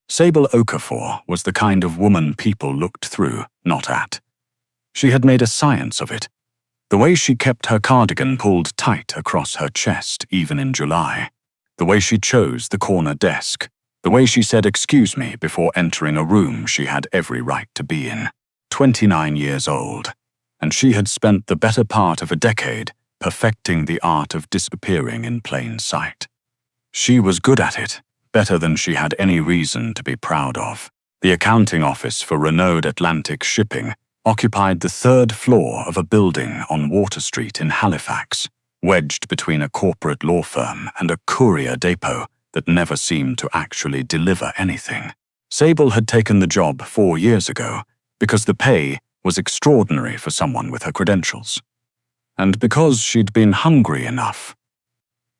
Sable Okafor was the kind of woman people looked through, not at. She had made a science of it. The way she kept her cardigan pulled tight across her chest, even in July. The way she chose the corner desk. The way she said "excuse me" before entering a room she had every right to be in. 29 years old, and she had spent the better part of a decade perfecting the art of disappearing in plain sight. She was good at it, better than she had any reason to be proud of. The accounting office for Renaud Atlantic Shipping occupied the 3rd floor of a building on Water Street in Halifax, wedged between a corporate law firm and a courier depot that never seemed to actually deliver anything. Sable had taken the job 4 years ago because the pay was extraordinary for someone with her credentials. And because she'd been hungry enough,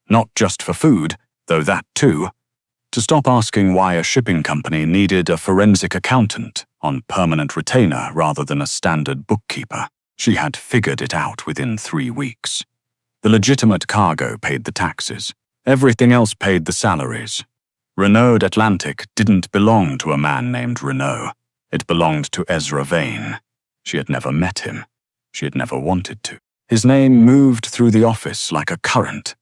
not just for food, though that too, to stop asking why a shipping company needed a forensic accountant on permanent retainer rather than a standard bookkeeper. She had figured it out within 3 weeks. The legitimate cargo paid the taxes. Everything else paid the salaries. Renaud Atlantic didn't belong to a man named Renaud. It belonged to Ezra Vane. She had never met him. She had never wanted to. His name moved through the office like a current.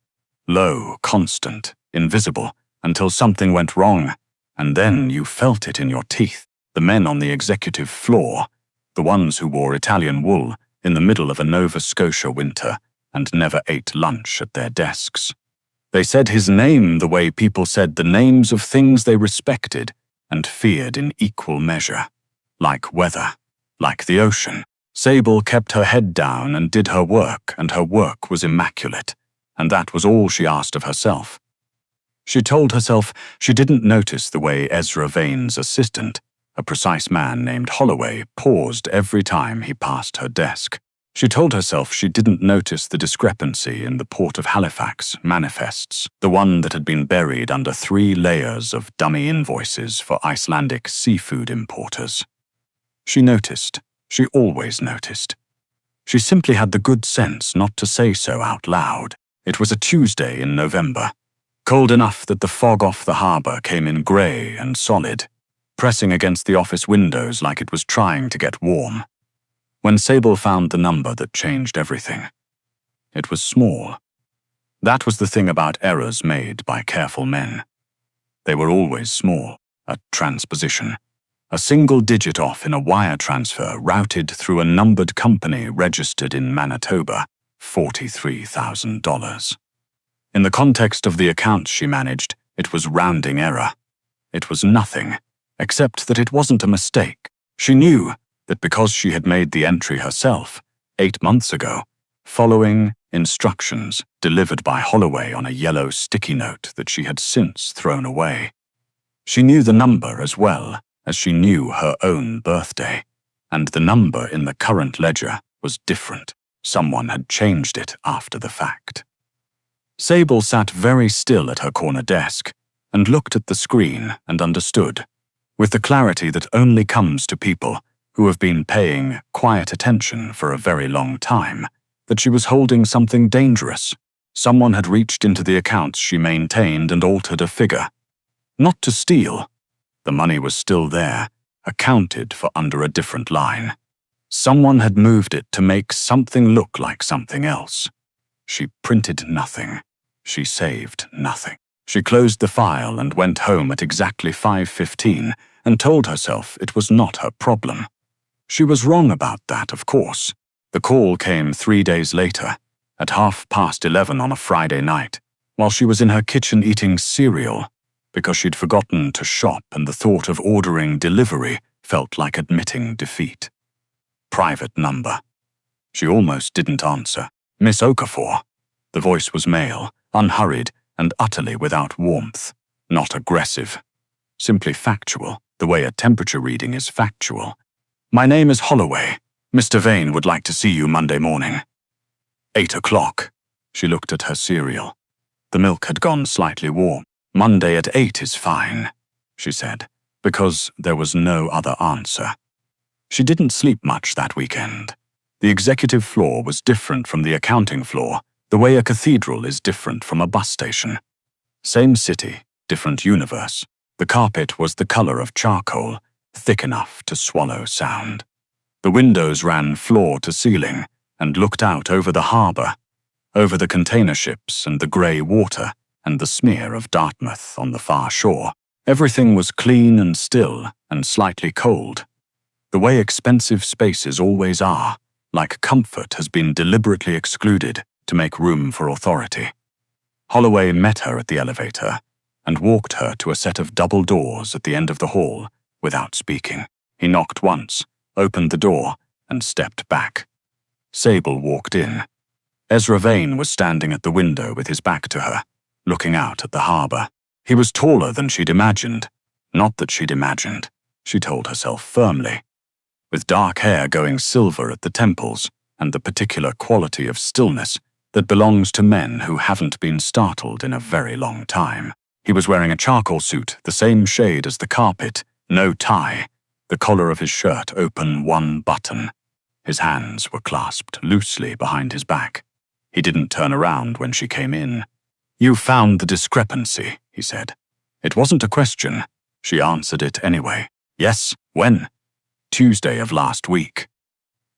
Low, constant, invisible, until something went wrong, and then you felt it in your teeth. The men on the executive floor, the ones who wore Italian wool in the middle of a Nova Scotia winter and never ate lunch at their desks. They said his name the way people said the names of things they respected and feared in equal measure. Like weather, like the ocean. Sable kept her head down and did her work, and her work was immaculate, and that was all she asked of herself. She told herself she didn't notice the way Ezra Vane's assistant, a precise man named Holloway, paused every time he passed her desk. She told herself she didn't notice the discrepancy in the Port of Halifax manifests, the one that had been buried under 3 layers of dummy invoices for Icelandic seafood importers. She noticed. She always noticed. She simply had the good sense not to say so out loud. It was a Tuesday in November, cold enough that the fog off the harbour came in grey and solid, pressing against the office windows like it was trying to get warm. When Sable found the number that changed everything, it was small. That was the thing about errors made by careful men. They were always small, a transposition. A single digit off in a wire transfer routed through a numbered company registered in Manitoba, $43,000. In the context of the accounts she managed, it was rounding error. It was nothing, except that it wasn't a mistake. She knew that because she had made the entry herself, 8 months ago, following instructions delivered by Holloway on a yellow sticky note that she had since thrown away. She knew the number as well as she knew her own birthday, and the number in the current ledger was different. Someone had changed it after the fact. Sable sat very still at her corner desk and looked at the screen and understood, with the clarity that only comes to people who have been paying quiet attention for a very long time, that she was holding something dangerous. Someone had reached into the accounts she maintained and altered a figure. Not to steal. The money was still there, accounted for under a different line. Someone had moved it to make something look like something else. She printed nothing. She saved nothing. She closed the file and went home at exactly 5:15 and told herself it was not her problem. She was wrong about that, of course. The call came 3 days later, at 11:30 on a Friday night, while she was in her kitchen eating cereal, because she'd forgotten to shop and the thought of ordering delivery felt like admitting defeat. Private number. She almost didn't answer. Miss Okafor. The voice was male, unhurried, and utterly without warmth. Not aggressive. Simply factual, the way a temperature reading is factual. My name is Holloway. Mr. Vane would like to see you Monday morning. 8 o'clock. She looked at her cereal. The milk had gone slightly warm. Monday at 8 is fine, she said, because there was no other answer. She didn't sleep much that weekend. The executive floor was different from the accounting floor, the way a cathedral is different from a bus station. Same city, different universe. The carpet was the color of charcoal, thick enough to swallow sound. The windows ran floor to ceiling and looked out over the harbor, over the container ships and the grey water and the smear of Dartmouth on the far shore. Everything was clean and still and slightly cold. The way expensive spaces always are, like comfort has been deliberately excluded to make room for authority. Holloway met her at the elevator and walked her to a set of double doors at the end of the hall without speaking. He knocked once, opened the door, and stepped back. Sable walked in. Ezra Vane was standing at the window with his back to her, looking out at the harbor. He was taller than she'd imagined. Not that she'd imagined, she told herself firmly. With dark hair going silver at the temples and the particular quality of stillness that belongs to men who haven't been startled in a very long time. He was wearing a charcoal suit, the same shade as the carpet, no tie, the collar of his shirt open one button. His hands were clasped loosely behind his back. He didn't turn around when she came in. "You found the discrepancy," he said. It wasn't a question. She answered it anyway. "Yes, when?" "Tuesday of last week."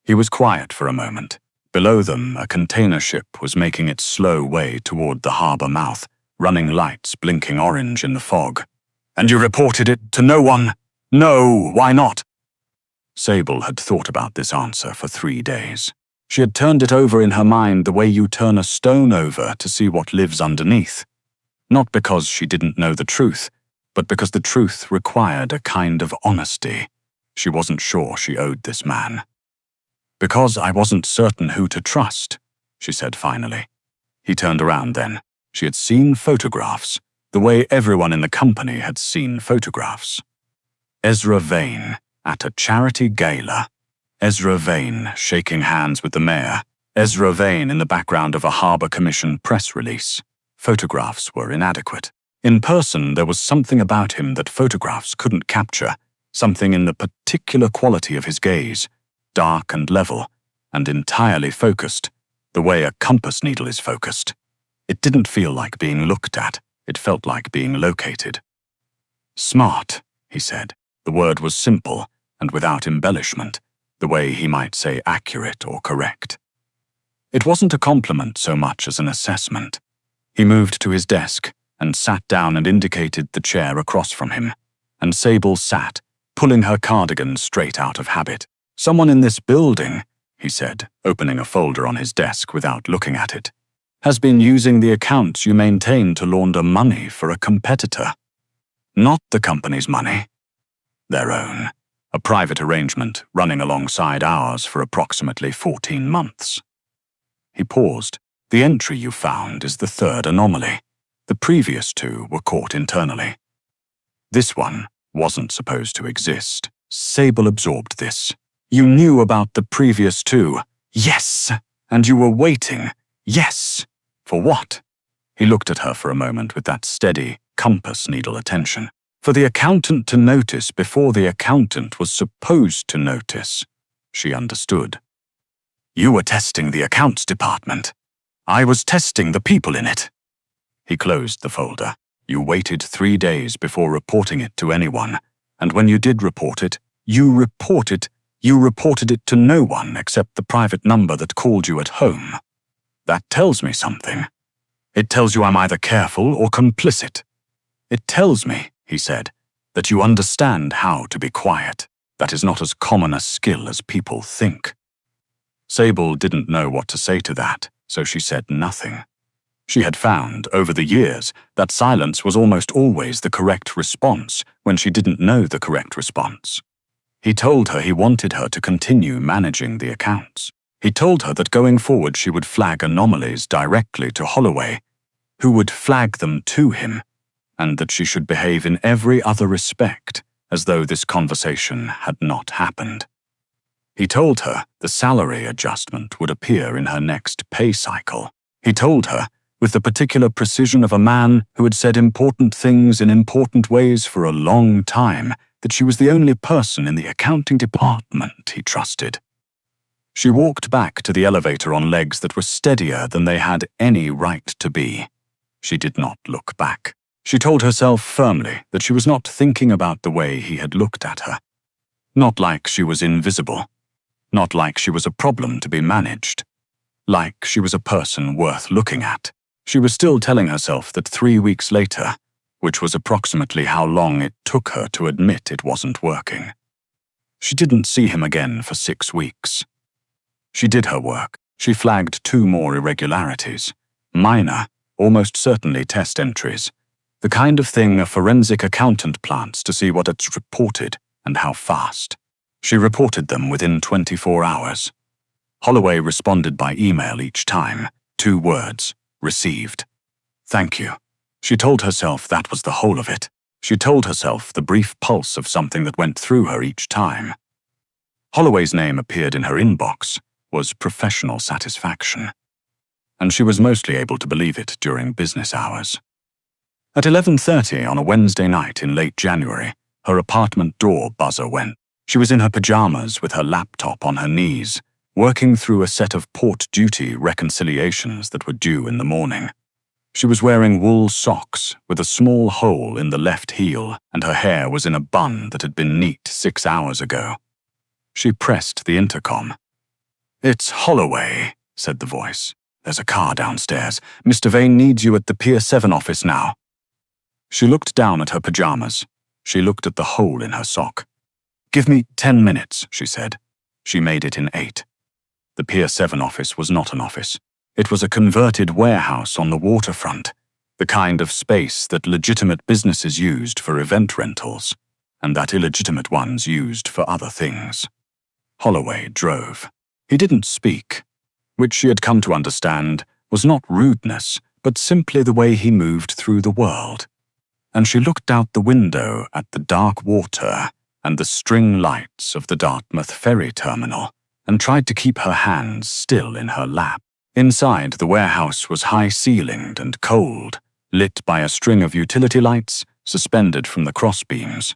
He was quiet for a moment. Below them, a container ship was making its slow way toward the harbor mouth, running lights blinking orange in the fog. "And you reported it to no one?" "No, why not?" Sable had thought about this answer for 3 days. She had turned it over in her mind the way you turn a stone over to see what lives underneath. Not because she didn't know the truth, but because the truth required a kind of honesty she wasn't sure she owed this man. "Because I wasn't certain who to trust," she said finally. He turned around then. She had seen photographs, the way everyone in the company had seen photographs. Ezra Vane at a charity gala. Ezra Vane shaking hands with the mayor. Ezra Vane in the background of a Harbour Commission press release. Photographs were inadequate. In person, there was something about him that photographs couldn't capture, something in the particular quality of his gaze, dark and level, and entirely focused, the way a compass needle is focused. It didn't feel like being looked at, it felt like being located. "Smart," he said. The word was simple and without embellishment, the way he might say accurate or correct. It wasn't a compliment so much as an assessment. He moved to his desk and sat down and indicated the chair across from him, and Sable sat, pulling her cardigan straight out of habit. "Someone in this building," he said, opening a folder on his desk without looking at it, "has been using the accounts you maintain to launder money for a competitor. Not the company's money. Their own. A private arrangement running alongside ours for approximately 14 months. He paused. "The entry you found is the third anomaly. The previous 2 were caught internally. This one wasn't supposed to exist." Sable absorbed this. "You knew about the previous 2. Yes. And you were waiting. Yes. For what?" He looked at her for a moment with that steady, compass needle attention. "For the accountant to notice before the accountant was supposed to notice." She understood. "You were testing the accounts department. I was testing the people in it." He closed the folder. "You waited 3 days before reporting it to anyone, and when you did report it, you reported it to no one except the private number that called you at home. That tells me something. It tells you I'm either careful or complicit. It tells me," he said, "that you understand how to be quiet. That is not as common a skill as people think." Sable didn't know what to say to that, so she said nothing. She had found, over the years, that silence was almost always the correct response when she didn't know the correct response. He told her he wanted her to continue managing the accounts. He told her that going forward she would flag anomalies directly to Holloway, who would flag them to him, and that she should behave in every other respect as though this conversation had not happened. He told her the salary adjustment would appear in her next pay cycle. He told her, with the particular precision of a man who had said important things in important ways for a long time, that she was the only person in the accounting department he trusted. She walked back to the elevator on legs that were steadier than they had any right to be. She did not look back. She told herself firmly that she was not thinking about the way he had looked at her. Not like she was invisible. Not like she was a problem to be managed. Like she was a person worth looking at. She was still telling herself that 3 weeks later, which was approximately how long it took her to admit it wasn't working. She didn't see him again for 6 weeks. She did her work. She flagged 2 more irregularities. Minor, almost certainly test entries. The kind of thing a forensic accountant plants to see what it's reported and how fast. She reported them within 24 hours. Holloway responded by email each time. 2 words. Received. Thank you. She told herself that was the whole of it. She told herself the brief pulse of something that went through her each time. Holloway's name appeared in her inbox, was professional satisfaction. And she was mostly able to believe it during business hours. At 11:30 on a Wednesday night in late January, her apartment door buzzer went. She was in her pajamas with her laptop on her knees, working through a set of port-duty reconciliations that were due in the morning. She was wearing wool socks with a small hole in the left heel, and her hair was in a bun that had been neat 6 hours ago. She pressed the intercom. "It's Holloway," said the voice. "There's a car downstairs. Mr. Vane needs you at the Pier 7 office now." She looked down at her pajamas. She looked at the hole in her sock. "Give me 10 minutes," she said. She made it in 8. The Pier 7 office was not an office. It was a converted warehouse on the waterfront, the kind of space that legitimate businesses used for event rentals, and that illegitimate ones used for other things. Holloway drove. He didn't speak, which she had come to understand was not rudeness, but simply the way he moved through the world. And she looked out the window at the dark water and the string lights of the Dartmouth ferry terminal, and tried to keep her hands still in her lap. Inside, the warehouse was high-ceilinged and cold, lit by a string of utility lights suspended from the crossbeams.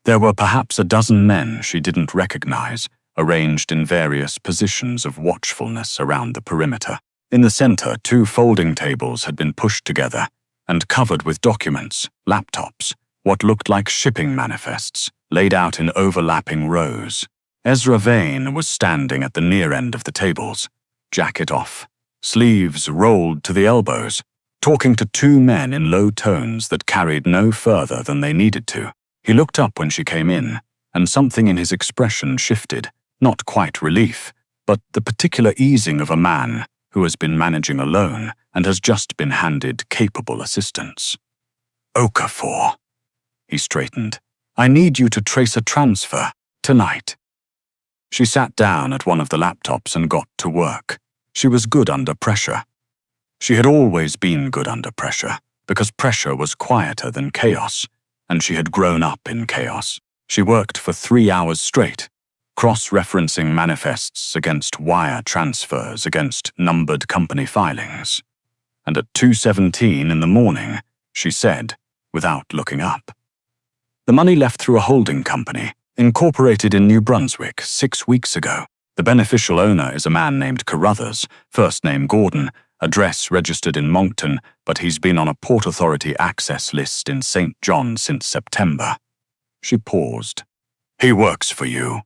There were perhaps a dozen men she didn't recognize, arranged in various positions of watchfulness around the perimeter. In the center, 2 folding tables had been pushed together and covered with documents, laptops, what looked like shipping manifests, laid out in overlapping rows. Ezra Vane was standing at the near end of the tables, jacket off, sleeves rolled to the elbows, talking to 2 men in low tones that carried no further than they needed to. He looked up when she came in, and something in his expression shifted, not quite relief, but the particular easing of a man who has been managing alone and has just been handed capable assistance. "Okafor," he straightened. "I need you to trace a transfer, tonight." She sat down at one of the laptops and got to work. She was good under pressure. She had always been good under pressure, because pressure was quieter than chaos, and she had grown up in chaos. She worked for 3 hours straight, cross-referencing manifests against wire transfers against numbered company filings. And at 2:17 in the morning, she said, without looking up, "The money left through a holding company, incorporated in New Brunswick 6 weeks ago. The beneficial owner is a man named Carruthers, first name Gordon, address registered in Moncton, but he's been on a Port Authority access list in St. John since September." She paused. "He works for you."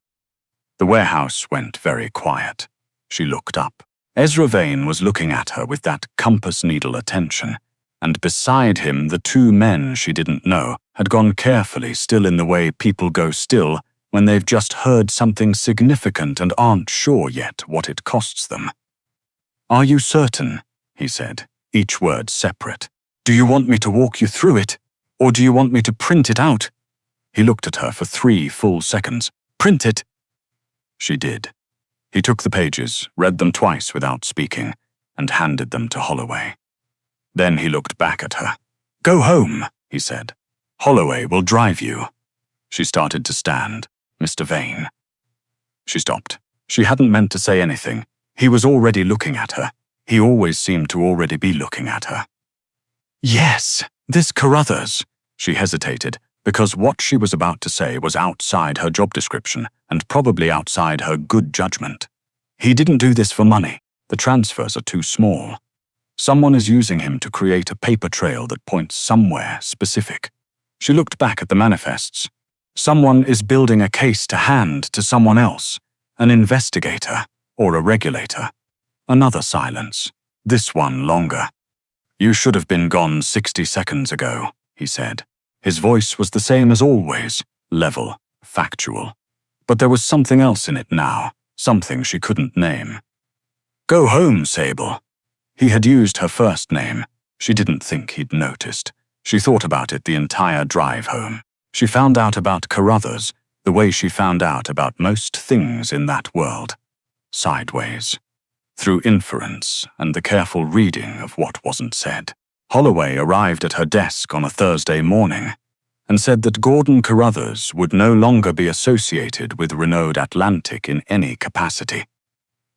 The warehouse went very quiet. She looked up. Ezra Vane was looking at her with that compass needle attention, and beside him the 2 men she didn't know had gone carefully, still in the way people go still when they've just heard something significant and aren't sure yet what it costs them. "Are you certain?" he said, each word separate. "Do you want me to walk you through it, or do you want me to print it out?" He looked at her for 3 full seconds. "Print it." She did. He took the pages, read them twice without speaking, and handed them to Holloway. Then he looked back at her. "Go home," he said. "Holloway will drive you." She started to stand. "Mr. Vane." She stopped. She hadn't meant to say anything. He was already looking at her. He always seemed to already be looking at her. "Yes, this Carruthers." She hesitated, because what she was about to say was outside her job description and probably outside her good judgment. "He didn't do this for money. The transfers are too small." Someone is using him to create a paper trail that points somewhere specific. She looked back at the manifests. Someone is building a case to hand to someone else, an investigator or a regulator. Another silence, this one longer. "You should have been gone 60 seconds ago," he said. His voice was the same as always, level, factual. But there was something else in it now, something she couldn't name. "Go home, Sable." He had used her first name. She didn't think he'd noticed. She thought about it the entire drive home. She found out about Carruthers the way she found out about most things in that world. Sideways. Through inference and the careful reading of what wasn't said. Holloway arrived at her desk on a Thursday morning and said that Gordon Carruthers would no longer be associated with Renaud Atlantic in any capacity,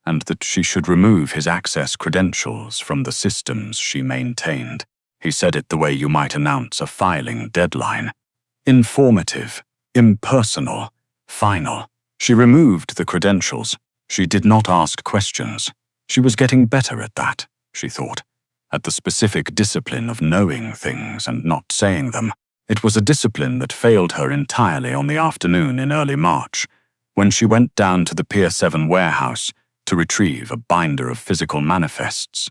and that she should remove his access credentials from the systems she maintained. He said it the way you might announce a filing deadline. Informative, impersonal, final. She removed the credentials. She did not ask questions. She was getting better at that, she thought, at the specific discipline of knowing things and not saying them. It was a discipline that failed her entirely on the afternoon in early March, when she went down to the Pier 7 warehouse to retrieve a binder of physical manifests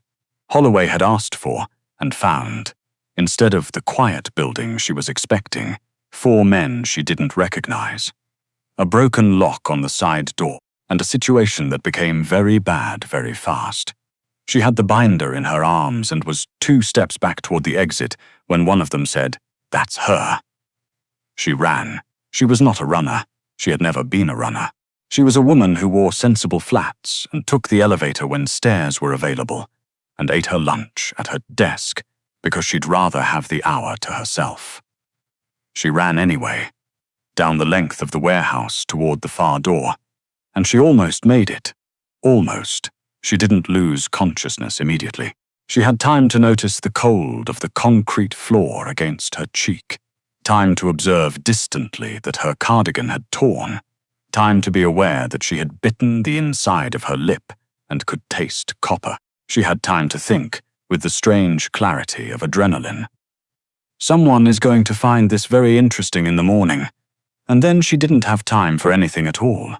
Holloway had asked for and found, instead of the quiet building she was expecting, 4 men she didn't recognize. A broken lock on the side door, and a situation that became very bad very fast. She had the binder in her arms and was 2 steps back toward the exit when one of them said, "That's her." She ran. She was not a runner. She had never been a runner. She was a woman who wore sensible flats and took the elevator when stairs were available, and ate her lunch at her desk because she'd rather have the hour to herself. She ran anyway, down the length of the warehouse toward the far door, and she almost made it. Almost. She didn't lose consciousness immediately. She had time to notice the cold of the concrete floor against her cheek, time to observe distantly that her cardigan had torn, time to be aware that she had bitten the inside of her lip and could taste copper. She had time to think, with the strange clarity of adrenaline. Someone is going to find this very interesting in the morning, and then she didn't have time for anything at all.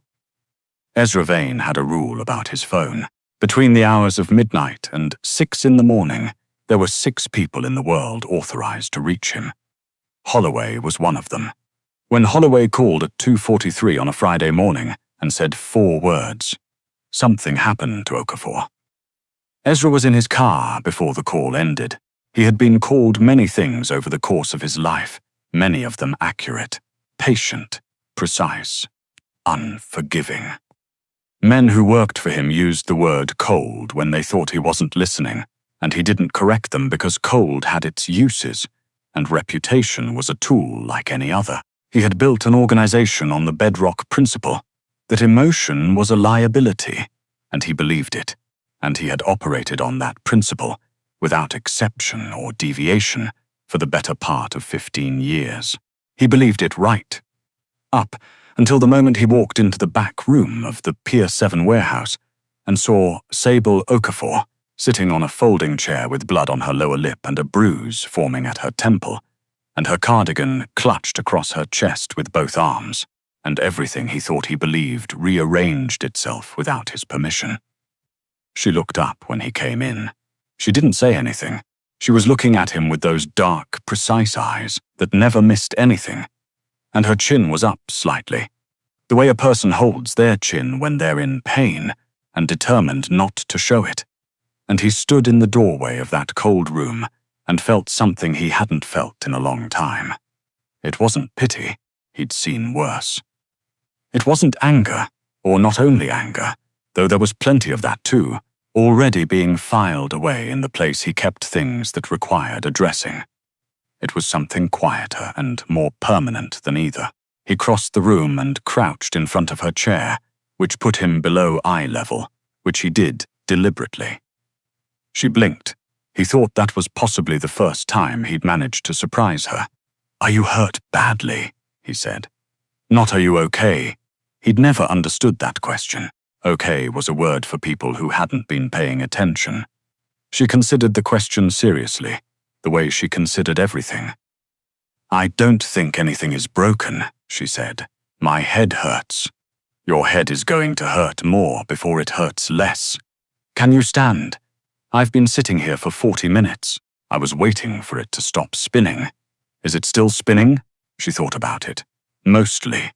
Ezra Vane had a rule about his phone. Between the hours of midnight and 6 in the morning, there were 6 people in the world authorized to reach him. Holloway was one of them. When Holloway called at 2:43 on a Friday morning and said 4 words, something happened to Okafor. Ezra was in his car before the call ended. He had been called many things over the course of his life, many of them accurate, patient, precise, unforgiving. Men who worked for him used the word cold when they thought he wasn't listening, and he didn't correct them because cold had its uses, and reputation was a tool like any other. He had built an organization on the bedrock principle that emotion was a liability, and he believed it, and he had operated on that principle without exception or deviation for the better part of 15 years. He believed it right. Up until the moment he walked into the back room of the Pier 7 warehouse and saw Sable Okafor sitting on a folding chair with blood on her lower lip and a bruise forming at her temple, and her cardigan clutched across her chest with both arms, and everything he thought he believed rearranged itself without his permission. She looked up when he came in. She didn't say anything. She was looking at him with those dark, precise eyes that never missed anything, and her chin was up slightly, the way a person holds their chin when they're in pain and determined not to show it. And he stood in the doorway of that cold room and felt something he hadn't felt in a long time. It wasn't pity. He'd seen worse. It wasn't anger, or not only anger, though there was plenty of that too, already being filed away in the place he kept things that required addressing. It was something quieter and more permanent than either. He crossed the room and crouched in front of her chair, which put him below eye level, which he did deliberately. She blinked. He thought that was possibly the first time he'd managed to surprise her. "Are you hurt badly?" he said. Not "are you okay?" He'd never understood that question. Okay was a word for people who hadn't been paying attention. She considered the question seriously, the way she considered everything. "I don't think anything is broken," she said. "My head hurts." "Your head is going to hurt more before it hurts less. Can you stand? I've been sitting here for 40 minutes. I was waiting for it to stop spinning. Is it still spinning?" She thought about it. "Mostly."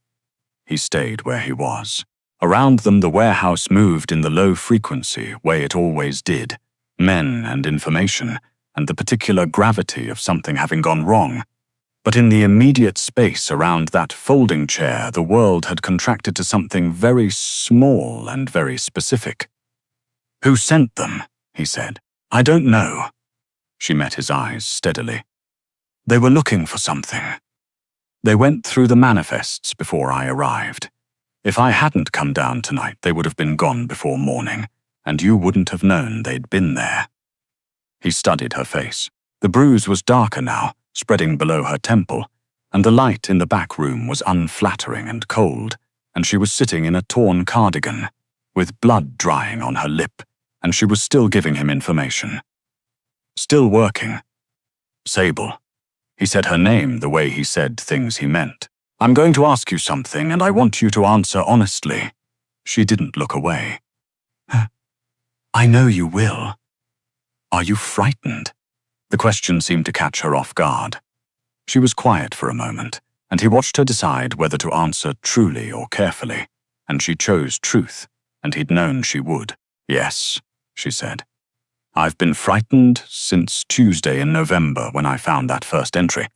He stayed where he was. Around them the warehouse moved in the low frequency way it always did. Men and information, and the particular gravity of something having gone wrong. But in the immediate space around that folding chair, the world had contracted to something very small and very specific. "Who sent them?" he said. "I don't know." She met his eyes steadily. "They were looking for something. They went through the manifests before I arrived. If I hadn't come down tonight, they would have been gone before morning, and you wouldn't have known they'd been there." He studied her face. The bruise was darker now, spreading below her temple, and the light in the back room was unflattering and cold, and she was sitting in a torn cardigan, with blood drying on her lip, and she was still giving him information. Still working. "Sable." He said her name the way he said things he meant. "I'm going to ask you something, and I want you to answer honestly." She didn't look away. "I know you will." "Are you frightened?" The question seemed to catch her off guard. She was quiet for a moment, and he watched her decide whether to answer truly or carefully, and she chose truth, and he'd known she would. "Yes," she said. "I've been frightened since Tuesday in November when I found that first entry.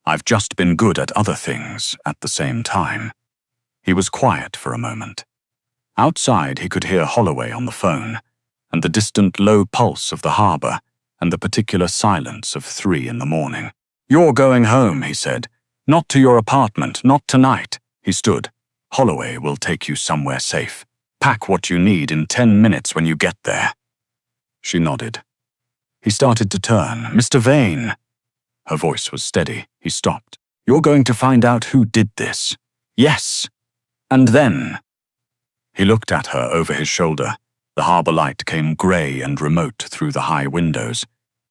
I've just been good at other things at the same time." He was quiet for a moment. Outside he could hear Holloway on the phone, and the distant low pulse of the harbor, and the particular silence of 3 in the morning. "You're going home," he said. "Not to your apartment, not tonight." He stood. "Holloway will take you somewhere safe. Pack what you need in 10 minutes when you get there." She nodded. He started to turn. "Mr. Vane." Her voice was steady. He stopped. "You're going to find out who did this." "Yes. And then—" He looked at her over his shoulder. The harbor light came grey and remote through the high windows,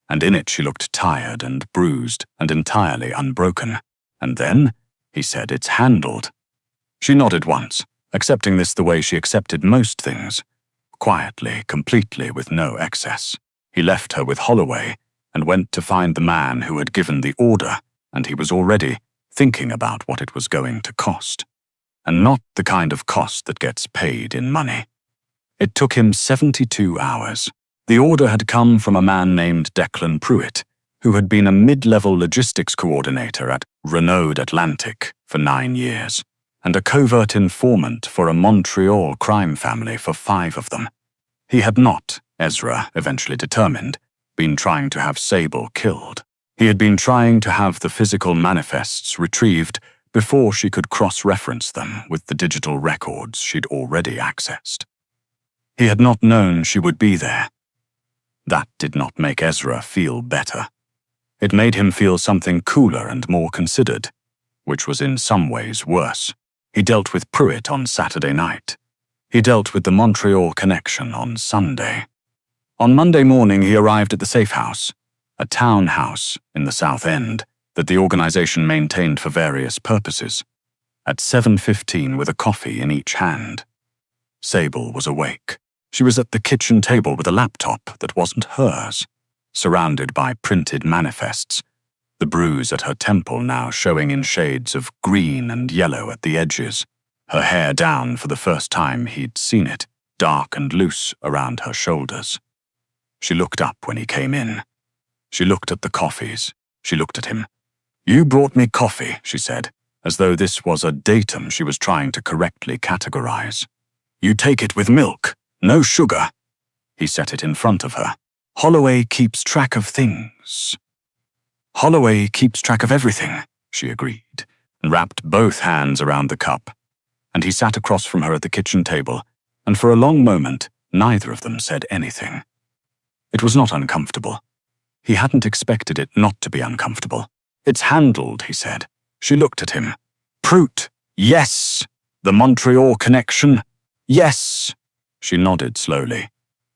and in it she looked tired and bruised and entirely unbroken. "And then," he said, "it's handled." She nodded once, accepting this the way she accepted most things. Quietly, completely, with no excess. He left her with Holloway and went to find the man who had given the order, and he was already thinking about what it was going to cost. And not the kind of cost that gets paid in money. It took him 72 hours. The order had come from a man named Declan Pruitt, who had been a mid-level logistics coordinator at Renaud Atlantic for 9 years, and a covert informant for a Montreal crime family for 5 of them. He had not, Ezra eventually determined, been trying to have Sable killed. He had been trying to have the physical manifests retrieved before she could cross-reference them with the digital records she'd already accessed. He had not known she would be there. That did not make Ezra feel better. It made him feel something cooler and more considered, which was in some ways worse. He dealt with Pruitt on Saturday night. He dealt with the Montreal connection on Sunday. On Monday morning he arrived at the Safe House, a townhouse in the South End that the organization maintained for various purposes, at 7:15 with a coffee in each hand. Sable was awake. She was at the kitchen table with a laptop that wasn't hers, surrounded by printed manifests, the bruise at her temple now showing in shades of green and yellow at the edges, her hair down for the first time he'd seen it, dark and loose around her shoulders. She looked up when he came in. She looked at the coffees. She looked at him. "You brought me coffee," she said, as though this was a datum she was trying to correctly categorize. "You take it with milk, no sugar." He set it in front of her. "Holloway keeps track of things." "Holloway keeps track of everything," she agreed, and wrapped both hands around the cup. And he sat across from her at the kitchen table, and for a long moment, neither of them said anything. It was not uncomfortable. He hadn't expected it not to be uncomfortable. "It's handled," he said. She looked at him. "Pruitt, yes. The Montreal connection, yes." She nodded slowly.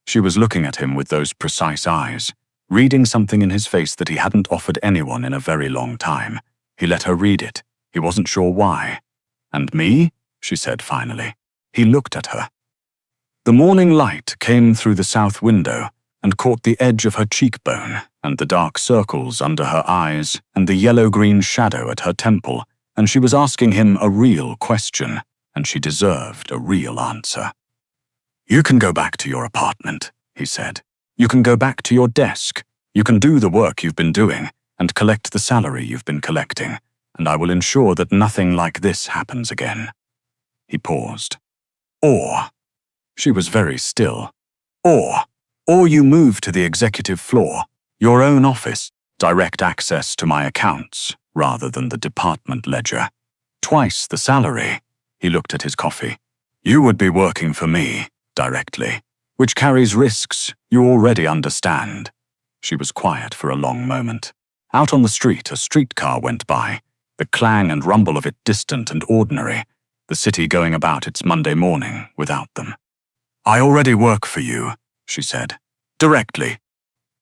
She was looking at him with those precise eyes, reading something in his face that he hadn't offered anyone in a very long time. He let her read it. He wasn't sure why. "And me?" she said finally. He looked at her. The morning light came through the south window and caught the edge of her cheekbone and the dark circles under her eyes and the yellow-green shadow at her temple, and she was asking him a real question, and she deserved a real answer. "You can go back to your apartment," he said. "You can go back to your desk. You can do the work you've been doing and collect the salary you've been collecting, and I will ensure that nothing like this happens again." He paused. "Or," she was very still, or you move to the executive floor, your own office, direct access to my accounts, rather than the department ledger. Twice the salary." He looked at his coffee. "You would be working for me, directly, which carries risks you already understand." She was quiet for a long moment. Out on the street, a streetcar went by, the clang and rumble of it distant and ordinary, the city going about its Monday morning without them. "I already work for you," she said. "Directly.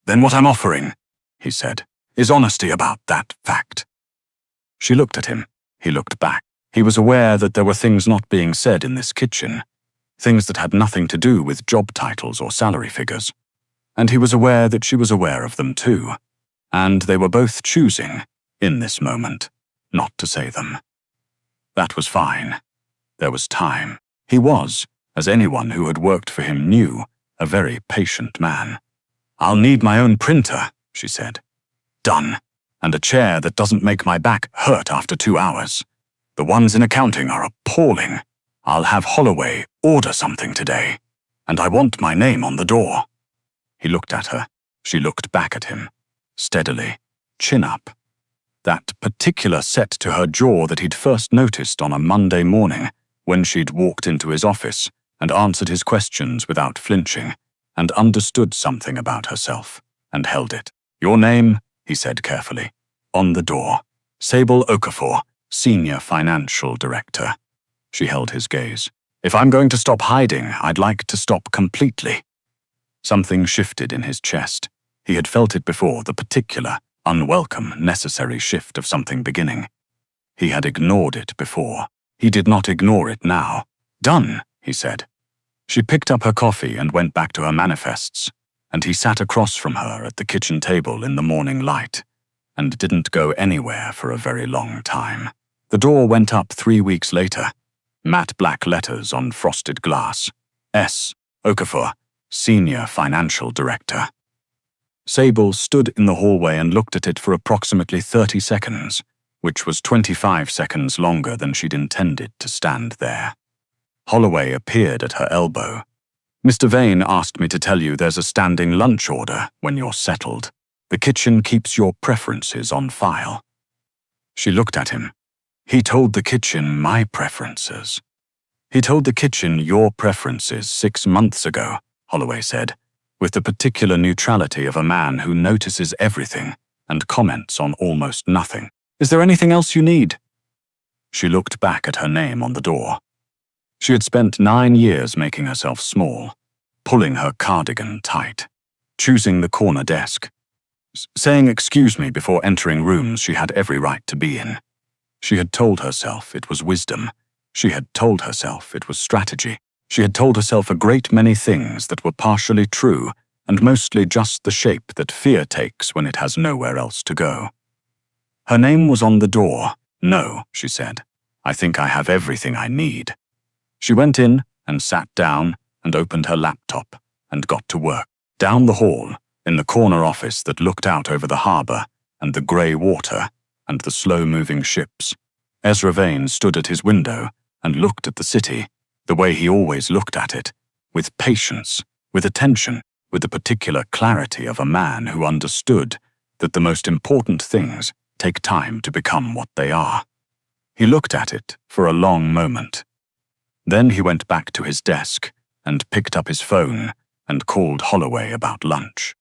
Then what I'm offering," he said, "is honesty about that fact." She looked at him. He looked back. He was aware that there were things not being said in this kitchen, things that had nothing to do with job titles or salary figures. And he was aware that she was aware of them too. And they were both choosing, in this moment, not to say them. That was fine. There was time. He was, as anyone who had worked for him knew, a very patient man. "I'll need my own printer," she said. "Done. And a chair that doesn't make my back hurt after 2 hours. The ones in accounting are appalling. I'll have Holloway order something today. And I want my name on the door." He looked at her. She looked back at him. Steadily, chin up. That particular set to her jaw that he'd first noticed on a Monday morning when she'd walked into his office and answered his questions without flinching, and understood something about herself, and held it. "Your name," he said carefully, "on the door. Sable Okafor, Senior Financial Director." She held his gaze. "If I'm going to stop hiding, I'd like to stop completely." Something shifted in his chest. He had felt it before, the particular, unwelcome, necessary shift of something beginning. He had ignored it before. He did not ignore it now. "Done," he said. She picked up her coffee and went back to her manifests, and he sat across from her at the kitchen table in the morning light, and didn't go anywhere for a very long time. The door went up 3 weeks later. Matte black letters on frosted glass. S. Okafor, Senior Financial Director. Sable stood in the hallway and looked at it for approximately 30 seconds, which was 25 seconds longer than she'd intended to stand there. Holloway appeared at her elbow. "Mr. Vane asked me to tell you there's a standing lunch order when you're settled. The kitchen keeps your preferences on file." She looked at him. "He told the kitchen my preferences." "He told the kitchen your preferences 6 months ago," Holloway said, with the particular neutrality of a man who notices everything and comments on almost nothing. "Is there anything else you need?" She looked back at her name on the door. She had spent 9 years making herself small, pulling her cardigan tight, choosing the corner desk, saying excuse me before entering rooms she had every right to be in. She had told herself it was wisdom. She had told herself it was strategy. She had told herself a great many things that were partially true and mostly just the shape that fear takes when it has nowhere else to go. Her name was on the door. "No," she said. "I think I have everything I need." She went in and sat down and opened her laptop and got to work. Down the hall, in the corner office that looked out over the harbor and the grey water and the slow-moving ships, Ezra Vane stood at his window and looked at the city, the way he always looked at it, with patience, with attention, with the particular clarity of a man who understood that the most important things take time to become what they are. He looked at it for a long moment. Then he went back to his desk and picked up his phone and called Holloway about lunch.